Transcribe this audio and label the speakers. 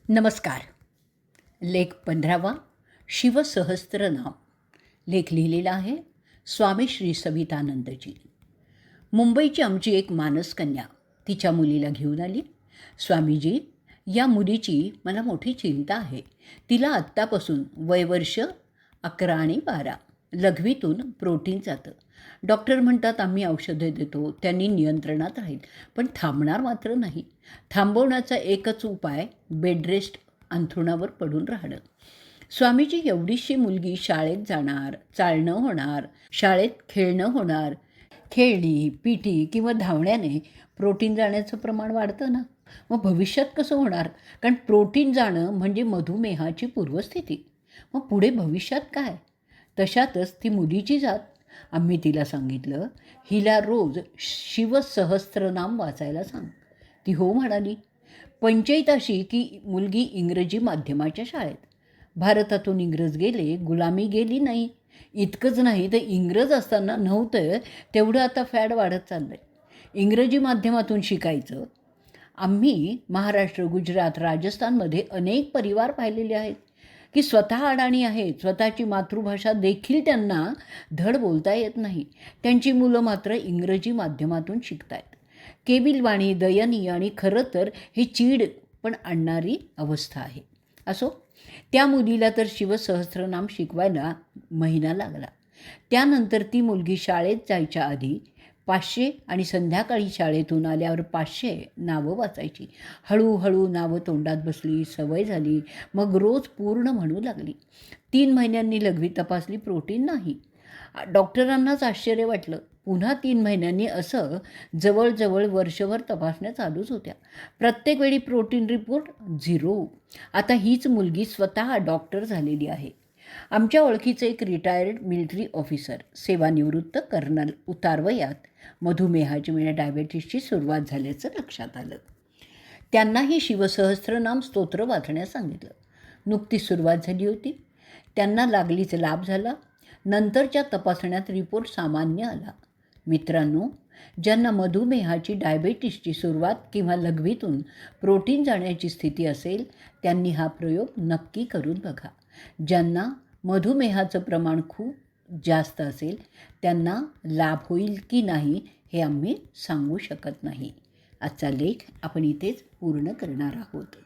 Speaker 1: नमस्कार. लेख 15वा शिवसहस्त्रनाम. लेख लिहिलेला आहे स्वामी श्री सवितानंदजी. मुंबईची आमची एक मानसकन्या तिच्या मुलीला घेऊन आली. स्वामीजी, या मुलीची मला मोठी चिंता आहे. तिला आत्तापासून वयवर्ष 11 आणि 12. लघवीतून प्रोटीन जातं. डॉक्टर म्हणतात आम्ही औषधं देतो, त्यांनी नियंत्रणात राहील, पण थांबणार मात्र नाही. थांबवण्याचा एकच उपाय बेड रेस्ट, अंथरुणावर पडून राहणं. स्वामीजी, एवढीशी मुलगी शाळेत जाणार, चालणं होणार, शाळेत खेळणं होणार. खेळणी, पीटी किंवा धावण्याने प्रोटीन जाण्याचं प्रमाण वाढतं ना. मग भविष्यात कसं होणार? कारण प्रोटीन जाणं म्हणजे मधुमेहाची पूर्वस्थिती. मग पुढे भविष्यात काय? तशातच ती मुलीची जात. आम्ही तिला सांगितलं, हिला रोज शिवसहस्त्रनाम वाचायला सांग. ती हो म्हणाली. पंचायत अशी की मुलगी इंग्रजी माध्यमाच्या शाळेत. भारतातून इंग्रज गेले, गुलामी गेली नाही. इतकंच नाही तर इंग्रज असताना नव्हतं तेवढं आता फॅड वाढत चाललं आहे. इंग्रजी माध्यमातून शिकायचं. आम्ही महाराष्ट्र, गुजरात, राजस्थानमध्ये अनेक परिवार पाहिलेले आहेत की स्वतः अडाणी आहेत. स्वतःची मातृभाषा देखील त्यांना धड बोलता येत नाही. त्यांची मुलं मात्र इंग्रजी माध्यमातून शिकत आहेत. केविलवाणी, दयनीय आणि खरं तर ही चीड पण आणणारी अवस्था आहे. असो, त्या मुलीला तर शिवसहस्त्रनाम शिकवायला महिना लागला. त्यानंतर ती मुलगी शाळेत जायच्या आधी 500 आणि संध्याकाळी शाळेतून आल्यावर 500 नावं वाचायची. हळूहळू नावं तोंडात बसली, सवय झाली. मग रोज पूर्ण म्हणू लागली. 3 महिन्यांनी लघवी तपासली, प्रोटीन नाही. डॉक्टरांनाच आश्चर्य वाटलं. पुन्हा 3 महिन्यांनी असं जवळजवळ वर्षभर तपासण्या चालूच होत्या. प्रत्येक वेळी प्रोटीन रिपोर्ट 0. आता हीच मुलगी स्वतः डॉक्टर झालेली आहे. आमच्या ओळखीचं एक रिटायर्ड मिलिटरी ऑफिसर, सेवानिवृत्त कर्नल, उतारवयात मधुमेहाची म्हणजे डायबेटीसची सुरुवात झाल्याचं लक्षात आलं. त्यांनाही शिवसहस्त्रनाम स्तोत्र वाचण्यास सांगितलं. नुकतीच सुरुवात झाली होती. त्यांना लागलीच लाभ झाला. नंतरच्या तपासण्यात रिपोर्ट सामान्य आला. मित्रांनो, ज्यांना मधुमेहाची, डायबेटीसची सुरुवात किंवा लघवीतून प्रोटीन जाण्याची स्थिती असेल त्यांनी हा प्रयोग नक्की करून बघा. ज्यांना मधुमेहाचं प्रमाण खूप जास्त असेल त्यांना लाभ होईल की नाही हे आम्ही सांगू शकत नाही. आजचा लेख आपण इथेच पूर्ण करणार आहोत.